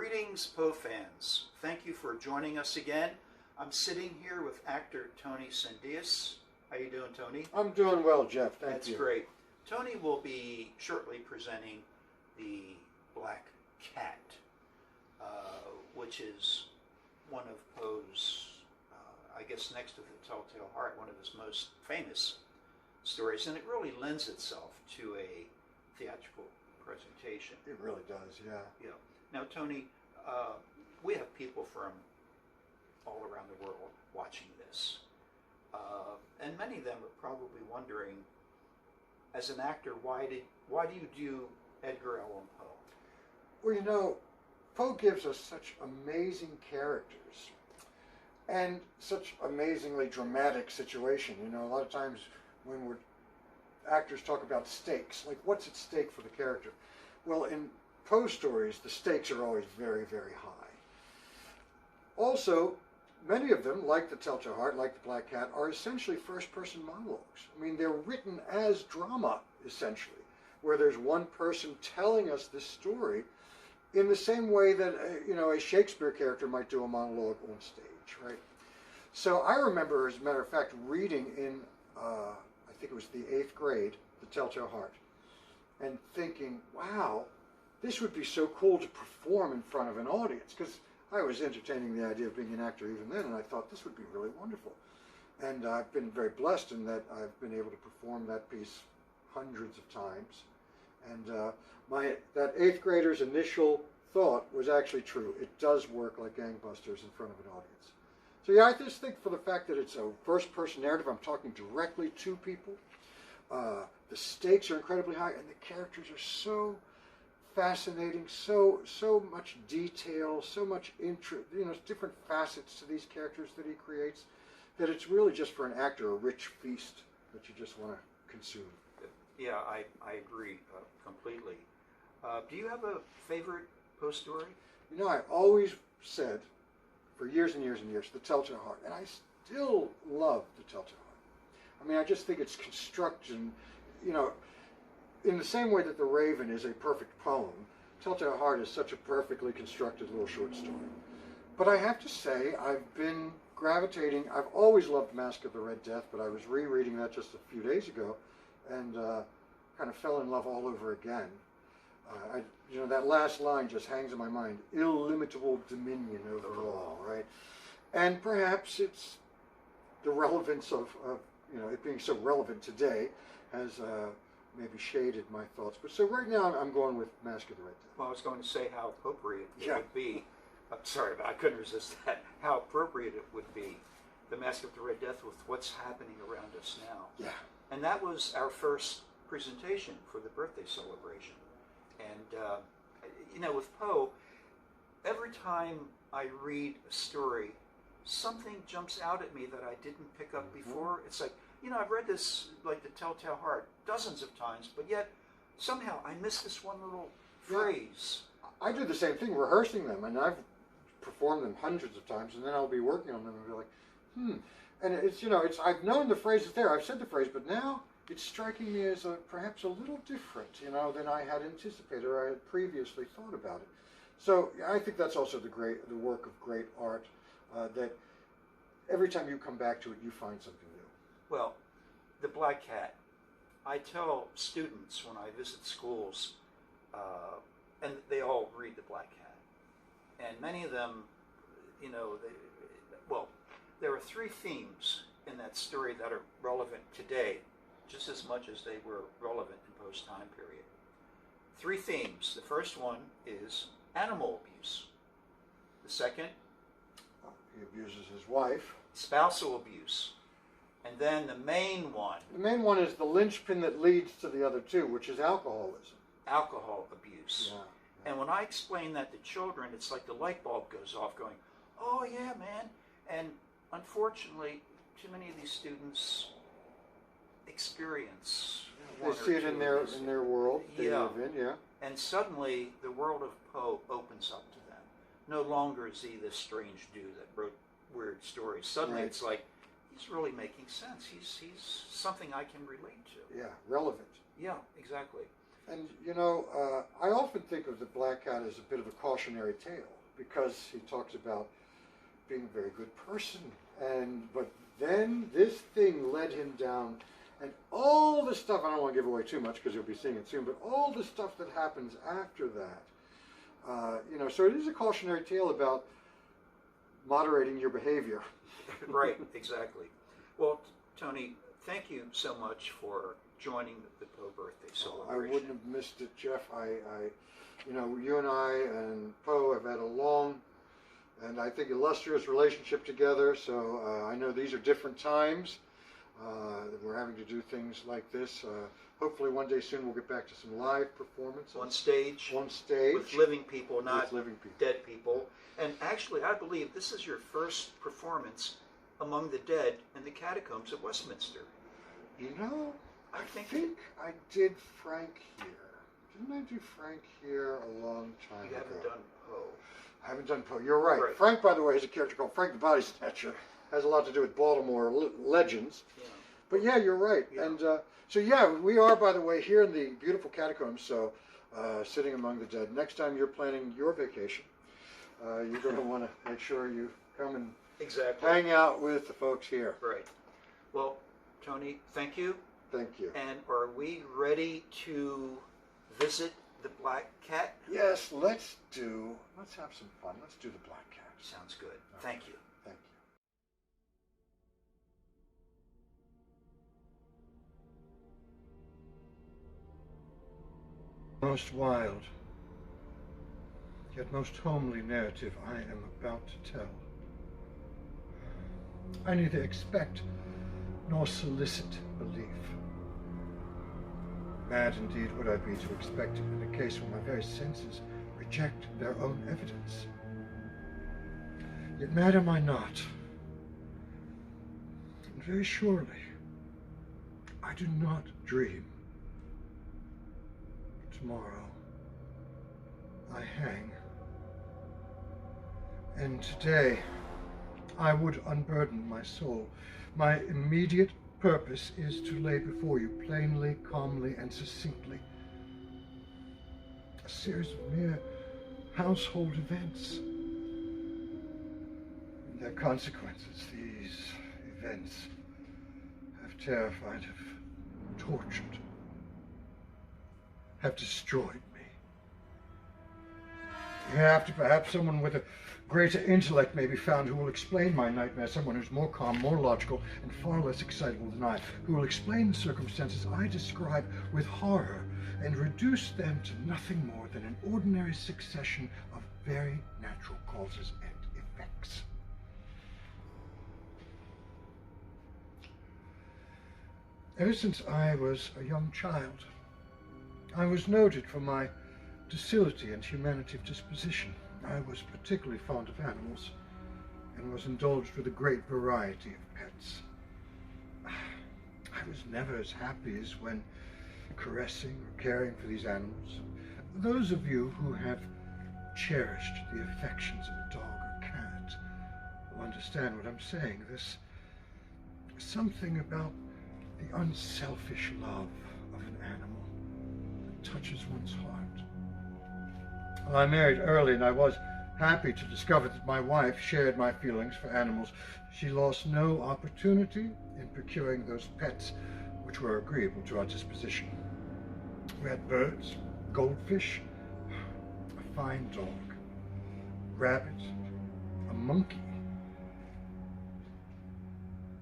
Greetings, Poe fans. Thank you for joining us again. I'm sitting here with actor Tony Tsendeas. How you doing, Tony? I'm doing well, Jeff. Thank you. That's great. Tony will be shortly presenting the Black Cat, which is one of Poe's, I guess next to the Telltale Heart, one of his most famous stories, and it really lends itself to a theatrical presentation. It really does, yeah. Yeah. Now, Tony, we have people from all around the world watching this, and many of them are probably wondering, as an actor, why do you do Edgar Allan Poe? Well, you know, Poe gives us such amazing characters and such amazingly dramatic situation. You know, a lot of times when actors talk about stakes, like what's at stake for the character? Well, in Poe stories, the stakes are always very, very high. Also, many of them, like the Telltale Heart, like the Black Cat, are essentially first-person monologues. I mean, they're written as drama, essentially, where there's one person telling us this story in the same way that, a Shakespeare character might do a monologue on stage, right? So I remember, as a matter of fact, reading in, I think it was the 8th grade, the Telltale Heart, and thinking, wow, this would be so cool to perform in front of an audience, because I was entertaining the idea of being an actor even then, and I thought this would be really wonderful. And I've been very blessed in that I've been able to perform that piece hundreds of times. And that 8th grader's initial thought was actually true. It does work like gangbusters in front of an audience. So yeah, I just think for the fact that it's a first-person narrative, I'm talking directly to people. The stakes are incredibly high, and the characters are so fascinating, so much detail, so much different facets to these characters that he creates, that it's really just for an actor a rich feast that you just want to consume. Yeah, I agree completely. Do you have a favorite Poe story? You know, I always said, for years and years and years, the Telltale Heart, and I still love the Telltale Heart. I mean, I just think it's construction, in the same way that The Raven is a perfect poem, Telltale Heart is such a perfectly constructed little short story. But I have to say, I've been gravitating, I've always loved Masque of the Red Death, but I was rereading that just a few days ago, and kind of fell in love all over again. That last line just hangs in my mind, illimitable dominion over all, right? And perhaps it's the relevance of it being so relevant today has maybe shaded my thoughts. But so right now I'm going with Masque of the Red Death. Well, I was going to say how appropriate it would be. I'm sorry, but I couldn't resist that. How appropriate it would be, the Masque of the Red Death, with what's happening around us now. Yeah. And that was our first presentation for the birthday celebration. And, with Poe, every time I read a story, something jumps out at me that I didn't pick up before. It's like, I've read this, like the Telltale Heart, dozens of times, but yet somehow I missed this one little phrase. I do the same thing, rehearsing them, and I've performed them hundreds of times, and then I'll be working on them and be like, And it's, I've known the phrase is there, I've said the phrase, but now it's striking me as perhaps a little different, than I had anticipated or I had previously thought about it. So I think that's also the work of great art, that every time you come back to it, you find something new. Well, the Black Cat, I tell students when I visit schools, and they all read the Black Cat, and many of them, there are 3 themes in that story that are relevant today, just as much as they were relevant in Poe's time period. 3 themes. The first one is animal abuse. The second, he abuses his wife. Spousal abuse. And then the main one. The main one is the linchpin that leads to the other 2, which is alcoholism. Alcohol abuse. Yeah. And when I explain that to children, it's like the light bulb goes off going, oh yeah, man. And unfortunately, too many of these students experience they see it in their world they live in, and suddenly the world of Poe opens up to them. No longer is he this strange dude that wrote weird stories. Suddenly it's like he's really making sense. He's something I can relate to. Yeah, relevant. Yeah, exactly. And I often think of the black cat as a bit of a cautionary tale, because he talks about being a very good person, but then this thing led him down, and all the stuff, I don't want to give away too much because you'll be seeing it soon, but all the stuff that happens after that, so it is a cautionary tale about moderating your behavior. Right, exactly. Well, Tony, thank you so much for joining the Poe Birthday Celebration. I wouldn't have missed it, Jeff. You and I and Poe have had a long and I think illustrious relationship together, so I know these are different times. We're having to do things like this. Hopefully one day soon we'll get back to some live performances. On stage. With living people, not dead people. And actually, I believe this is your first performance among the dead in the catacombs of Westminster. I think I did Frank here. Didn't I do Frank here a long time ago? You haven't done Poe. I haven't done Poe. You're right. Frank, by the way, is a character called Frank the Body Snatcher. Has a lot to do with Baltimore legends. Yeah. But yeah, you're right. Yeah. And so we are, by the way, here in the beautiful catacombs, so sitting among the dead. Next time you're planning your vacation, you're going to want to make sure you come and hang out with the folks here. Right. Well, Tony, thank you. Thank you. And are we ready to visit the Black Cat? Yes, let's have some fun. Let's do the Black Cat. Sounds good. Thank you. Thank you. Most wild, yet most homely narrative I am about to tell. I neither expect nor solicit belief. Mad indeed would I be to expect it in a case where my very senses reject their own evidence. Yet mad am I not. And very surely, I do not dream. Tomorrow, I hang. And today, I would unburden my soul. My immediate purpose is to lay before you plainly, calmly, and succinctly a series of mere household events and their consequences. These events have terrified, have tortured, have destroyed me. Hereafter, perhaps someone with a greater intellect may be found who will explain my nightmare, someone who's more calm, more logical, and far less excitable than I, who will explain the circumstances I describe with horror and reduce them to nothing more than an ordinary succession of very natural causes and effects. Ever since I was a young child, I was noted for my docility and humanity of disposition. I was particularly fond of animals, and was indulged with a great variety of pets. I was never as happy as when caressing or caring for these animals. Those of you who have cherished the affections of a dog or cat will understand what I'm saying. There's something about the unselfish love of an animal that touches one's heart. Well, I married early, and I was happy to discover that my wife shared my feelings for animals. She lost no opportunity in procuring those pets which were agreeable to our disposition. We had birds, goldfish, a fine dog, rabbit, a monkey,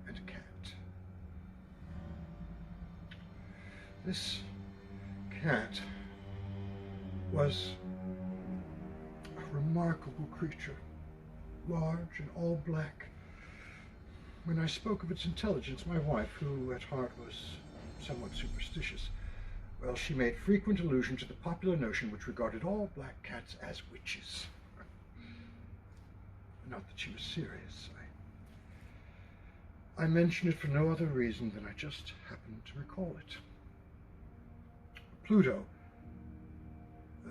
and a cat. This cat was a remarkable creature, large and all black. When I spoke of its intelligence, my wife, who at heart was somewhat superstitious, well, she made frequent allusion to the popular notion which regarded all black cats as witches. Not that she was serious. I mention it for no other reason than I just happened to recall it. Pluto,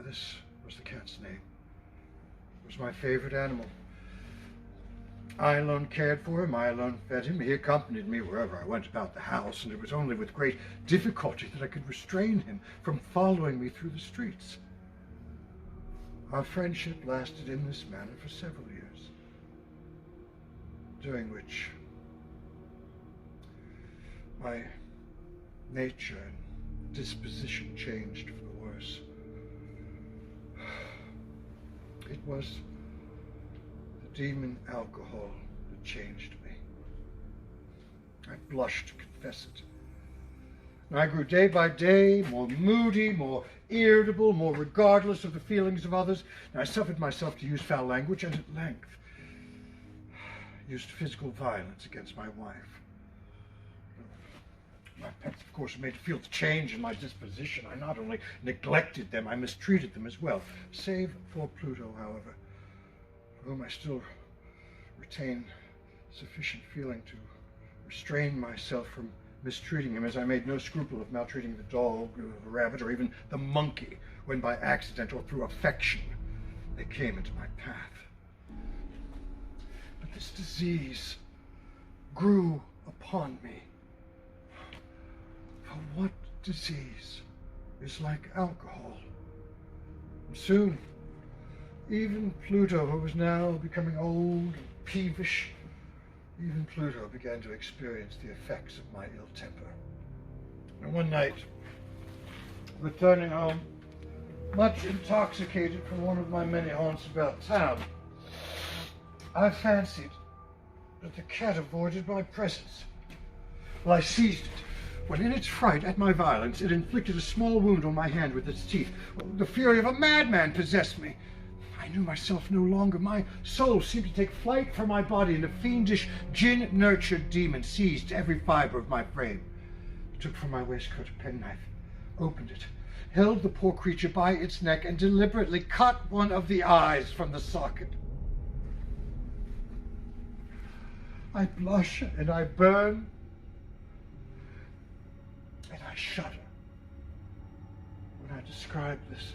this was the cat's name, was my favorite animal. I alone cared for him, I alone fed him. He accompanied me wherever I went about the house, and it was only with great difficulty that I could restrain him from following me through the streets. Our friendship lasted in this manner for several years, during which my nature and disposition changed for the worse. It was the demon alcohol that changed me. I blush to confess it. And I grew day by day more moody, more irritable, more regardless of the feelings of others. And I suffered myself to use foul language, and at length used physical violence against my wife. My pets, of course, were made to feel the change in my disposition. I not only neglected them, I mistreated them as well. Save for Pluto, however, for whom I still retain sufficient feeling to restrain myself from mistreating him, as I made no scruple of maltreating the dog, the rabbit, or even the monkey, when by accident or through affection they came into my path. But this disease grew upon me. For what disease is like alcohol? And soon, even Pluto, who was now becoming old and peevish, even Pluto began to experience the effects of my ill temper. And one night, returning home, much intoxicated from one of my many haunts about town, I fancied that the cat avoided my presence. Well, I seized it, when in its fright at my violence, it inflicted a small wound on my hand with its teeth. The fury of a madman possessed me. I knew myself no longer. My soul seemed to take flight from my body, and a fiendish, gin-nurtured demon seized every fiber of my frame. I took from my waistcoat a penknife, opened it, held the poor creature by its neck, and deliberately cut one of the eyes from the socket. I blush and I burn and I shudder when I describe this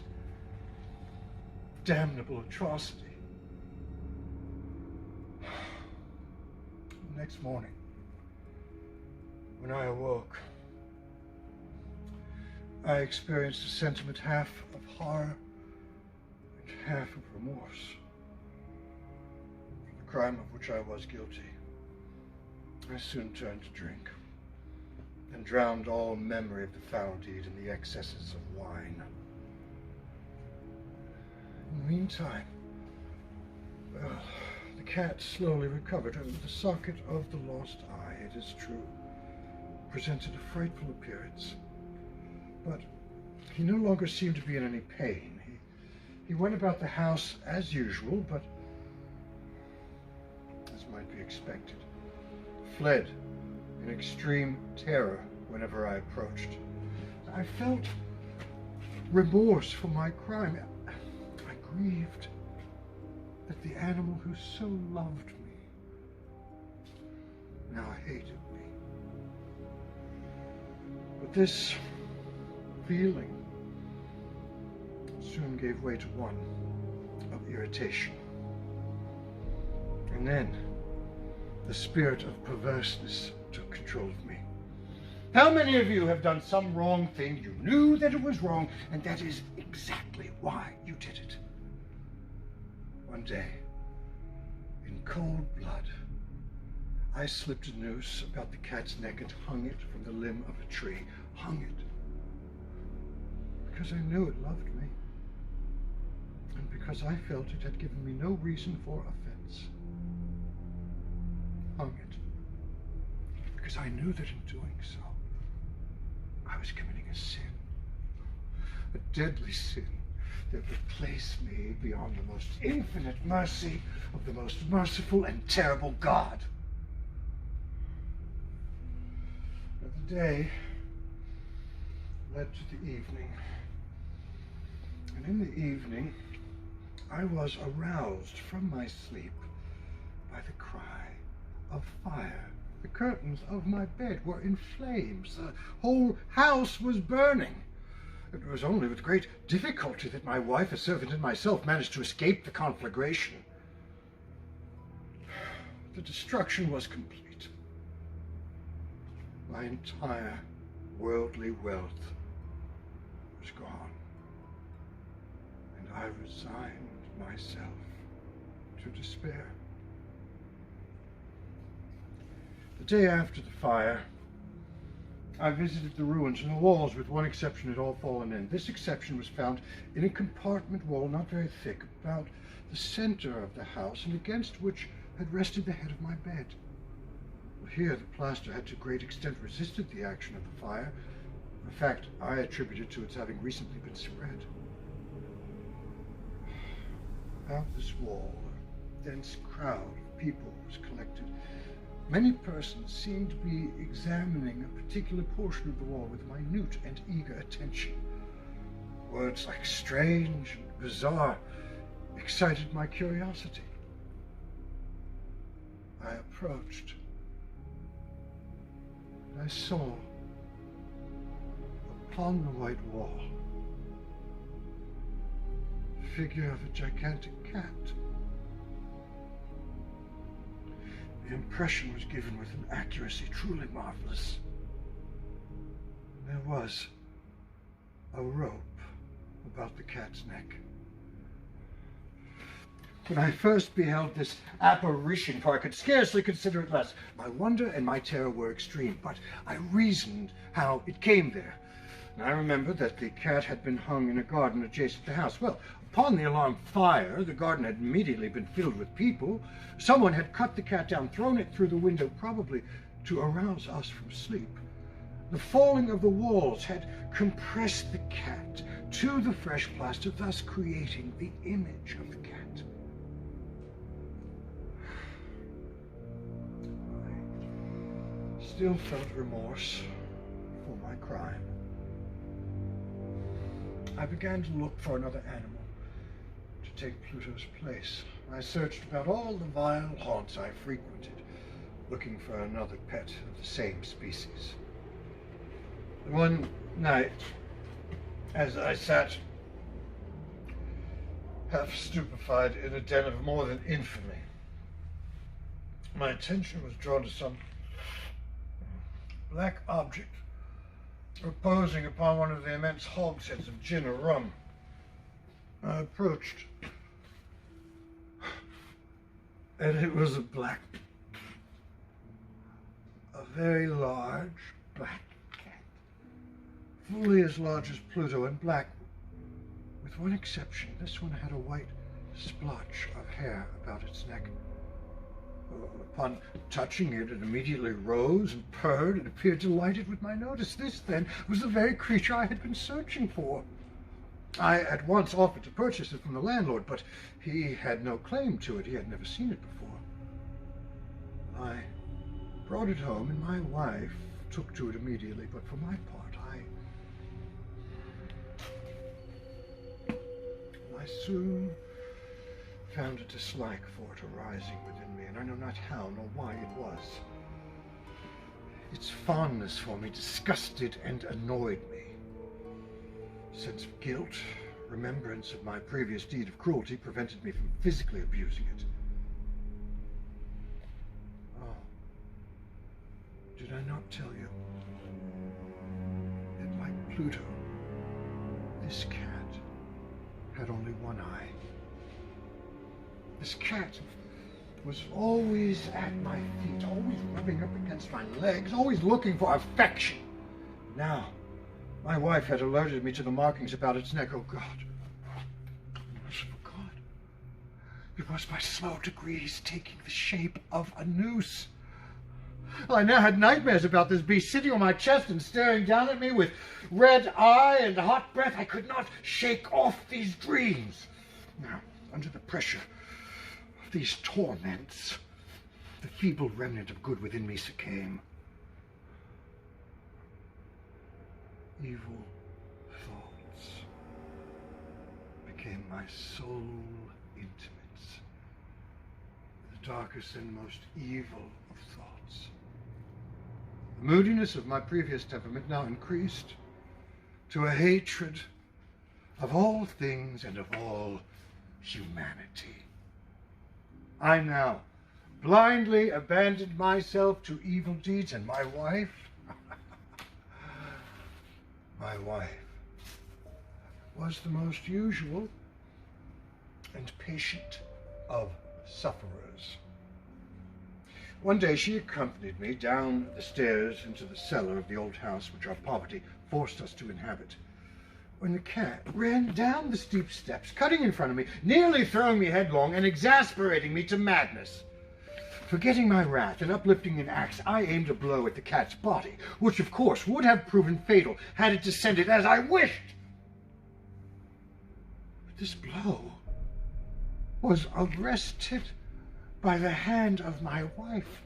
damnable atrocity. The next morning, when I awoke, I experienced a sentiment half of horror and half of remorse for the crime of which I was guilty. I soon turned to drink and drowned all memory of the foul deed in the excesses of wine. In the meantime, the cat slowly recovered, and the socket of the lost eye, it is true, presented a frightful appearance. But he no longer seemed to be in any pain. He went about the house as usual, but, as might be expected, fled in extreme terror whenever I approached. I felt remorse for my crime. I grieved that the animal who so loved me now hated me. But this feeling soon gave way to one of irritation. And then the spirit of perverseness took control of me. How many of you have done some wrong thing, you knew that it was wrong, and that is exactly why you did it? One day, in cold blood, I slipped a noose about the cat's neck and hung it from the limb of a tree. Hung it because I knew it loved me, and because I felt it had given me no reason for offense. Hung it because I knew that in doing so, I was committing a sin, a deadly sin that would place me beyond the most infinite mercy of the most merciful and terrible God. But the day led to the evening, and in the evening I was aroused from my sleep by the cry of fire. The curtains of my bed were in flames. The whole house was burning. It was only with great difficulty that my wife, a servant, and myself managed to escape the conflagration. the destruction was complete. My entire worldly wealth was gone, and I resigned myself to despair. The day after the fire, I visited the ruins, and the walls, with one exception, had all fallen in. This exception was found in a compartment wall not very thick, about the center of the house, and against which had rested the head of my bed. Here the plaster had to a great extent resisted the action of the fire, a fact I attributed to its having recently been spread. About this wall, a dense crowd of people was collected. Many persons seemed to be examining a particular portion of the wall with minute and eager attention. Words like strange and bizarre excited my curiosity. I approached. I saw upon the white wall the figure of a gigantic cat. The impression was given with an accuracy truly marvelous. There was a rope about the cat's neck. When I first beheld this apparition, for I could scarcely consider it less, my wonder and my terror were extreme, but I reasoned how it came there. And I remembered that the cat had been hung in a garden adjacent to the house. Well, upon the alarm fire, the garden had immediately been filled with people. Someone had cut the cat down, thrown it through the window, probably to arouse us from sleep. The falling of the walls had compressed the cat to the fresh plaster, thus creating the image of the cat. I still felt remorse for my crime. I began to look for another animal to take Pluto's place. I searched about all the vile haunts I frequented, looking for another pet of the same species. One night, as I sat half stupefied in a den of more than infamy, my attention was drawn to some black object reposing upon one of the immense hogsheads of gin or rum. I approached, and it was a very large black cat, fully as large as Pluto and black, with one exception. This one had a white splotch of hair about its neck. Upon touching it, it immediately rose and purred and appeared delighted with my notice. This, then, was the very creature I had been searching for. I at once offered to purchase it from the landlord, but he had no claim to it. He had never seen it before. I brought it home, and my wife took to it immediately, but for my part, I soon found a dislike for it arising within me, and I know not how nor why it was. Its fondness for me disgusted and annoyed me. Sense of guilt, remembrance of my previous deed of cruelty prevented me from physically abusing it. Oh, did I not tell you that, like Pluto, this cat had only one eye? This cat was always at my feet, always rubbing up against my legs, always looking for affection. Now, my wife had alerted me to the markings about its neck. Oh, God. Merciful God. It was by slow degrees taking the shape of a noose. I now had nightmares about this beast sitting on my chest and staring down at me with red eye and hot breath. I could not shake off these dreams. Now, under the pressure of these torments, the feeble remnant of good within me succumbed. Evil thoughts became my sole intimates, the darkest and most evil of thoughts. The moodiness of my previous temperament now increased to a hatred of all things and of all humanity. I now blindly abandoned myself to evil deeds, and my wife, my wife was the most usual and patient of sufferers. One day she accompanied me down the stairs into the cellar of the old house which our poverty forced us to inhabit, when the cat ran down the steep steps, cutting in front of me, nearly throwing me headlong and exasperating me to madness. Forgetting my wrath and uplifting an axe, I aimed a blow at the cat's body, which of course would have proven fatal had it descended as I wished. But this blow was arrested by the hand of my wife.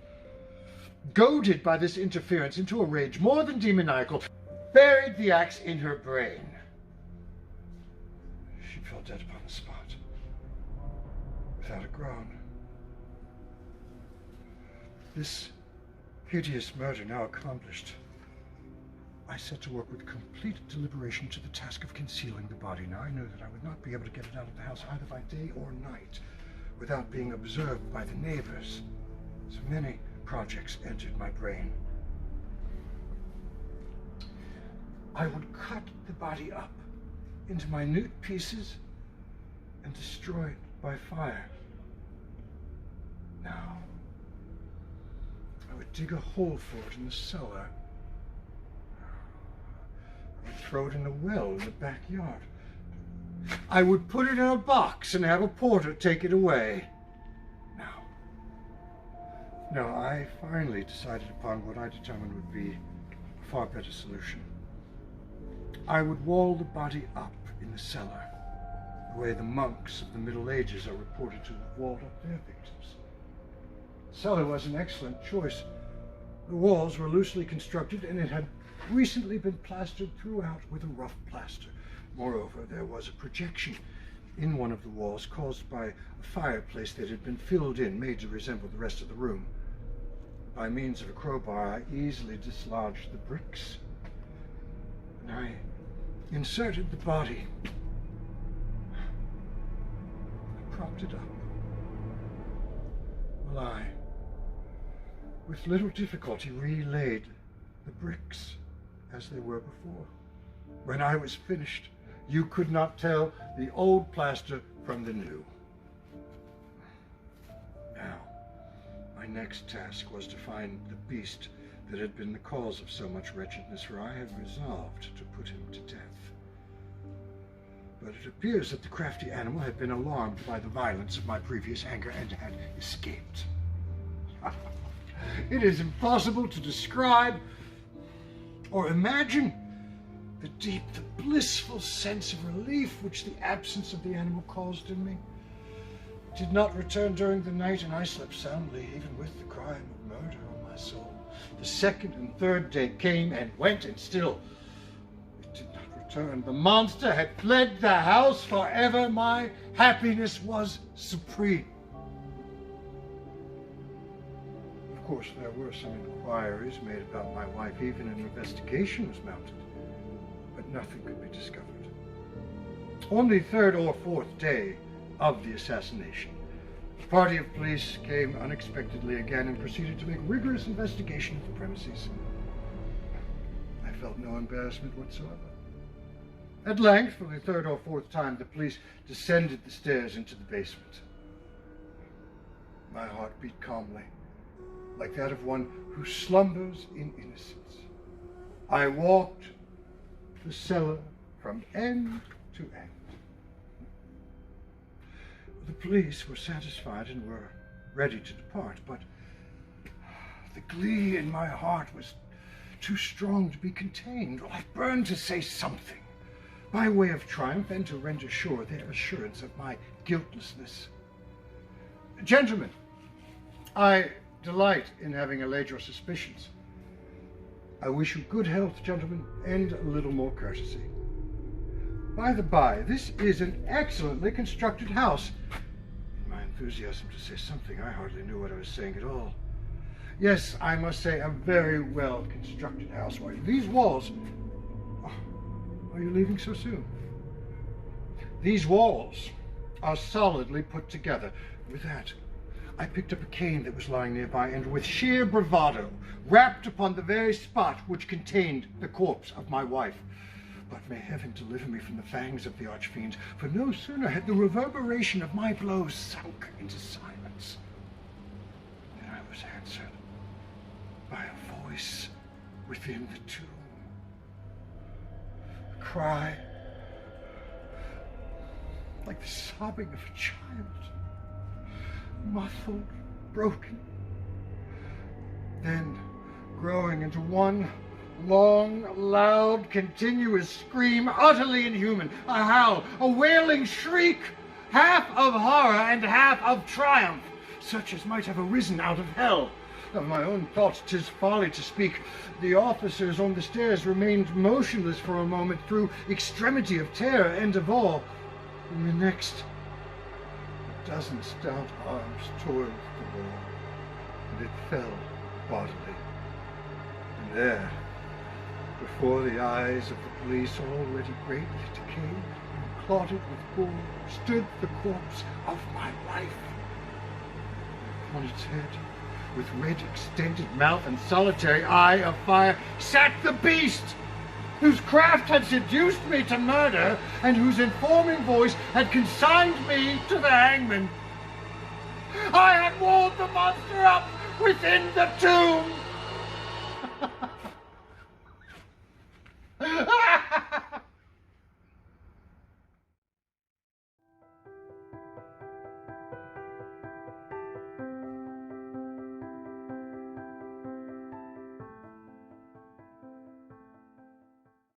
Goaded by this interference into a rage more than demoniacal, buried the axe in her brain. She fell dead upon the spot, without a groan. This hideous murder now accomplished, I set to work with complete deliberation to the task of concealing the body. Now I knew that I would not be able to get it out of the house either by day or night without being observed by the neighbors. So many projects entered my brain. I would cut the body up into minute pieces and destroy it by fire. Now, I would dig a hole for it in the cellar. I would throw it in a well in the backyard. I would put it in a box and have a porter take it away. Now, I finally decided upon what I determined would be a far better solution. I would wall the body up in the cellar, the way the monks of the Middle Ages are reported to have walled up their victims. The cellar was an excellent choice. The walls were loosely constructed, and it had recently been plastered throughout with a rough plaster. Moreover, there was a projection in one of the walls caused by a fireplace that had been filled in, made to resemble the rest of the room. By means of a crowbar, I easily dislodged the bricks, and I inserted the body. I propped it up, while I, with little difficulty, relaid the bricks as they were before. When I was finished, you could not tell the old plaster from the new. Now, my next task was to find the beast that had been the cause of so much wretchedness, for I had resolved to put him to death. But it appears that the crafty animal had been alarmed by the violence of my previous anger and had escaped. It is impossible to describe or imagine the deep, the blissful sense of relief which the absence of the animal caused in me. It did not return during the night, and I slept soundly, even with the crime of murder on my soul. The second and third day came and went, and still it did not return. The monster had fled the house forever. My happiness was supreme. Of course, there were some inquiries made about my wife. Even an investigation was mounted, but nothing could be discovered. On the third or fourth day of the assassination, a party of police came unexpectedly again and proceeded to make rigorous investigation of the premises. I felt no embarrassment whatsoever. At length, for the third or fourth time, the police descended the stairs into the basement. My heart beat calmly, like that of one who slumbers in innocence. I walked the cellar from end to end. The police were satisfied and were ready to depart, but the glee in my heart was too strong to be contained. I burned to say something, by way of triumph, and to render sure their assurance of my guiltlessness. Gentlemen, I delight in having allayed your suspicions. I wish you good health, gentlemen, and a little more courtesy. By the by, this is an excellently constructed house. In my enthusiasm to say something, I hardly knew what I was saying at all. Yes, I must say, a very well constructed house. Why, these walls... Oh, are you leaving so soon? These walls are solidly put together. With that, I picked up a cane that was lying nearby, and with sheer bravado rapped upon the very spot which contained the corpse of my wife. But may heaven deliver me from the fangs of the archfiends, for no sooner had the reverberation of my blows sunk into silence than I was answered by a voice within the tomb. A cry like the sobbing of a child, muffled, broken, then growing into one long, loud, continuous scream, utterly inhuman, a howl, a wailing shriek, half of horror and half of triumph, such as might have arisen out of hell. Of my own thoughts 'tis folly to speak. The officers on the stairs remained motionless for a moment through extremity of terror and of awe. In the next, a dozen stout arms tore the wall, and it fell bodily. And there, before the eyes of the police, already greatly decayed and clotted with gore, stood the corpse of my wife. On its head, with red extended mouth and solitary eye of fire, sat the beast, whose craft had seduced me to murder, and whose informing voice had consigned me to the hangman. I had walled the monster up within the tomb!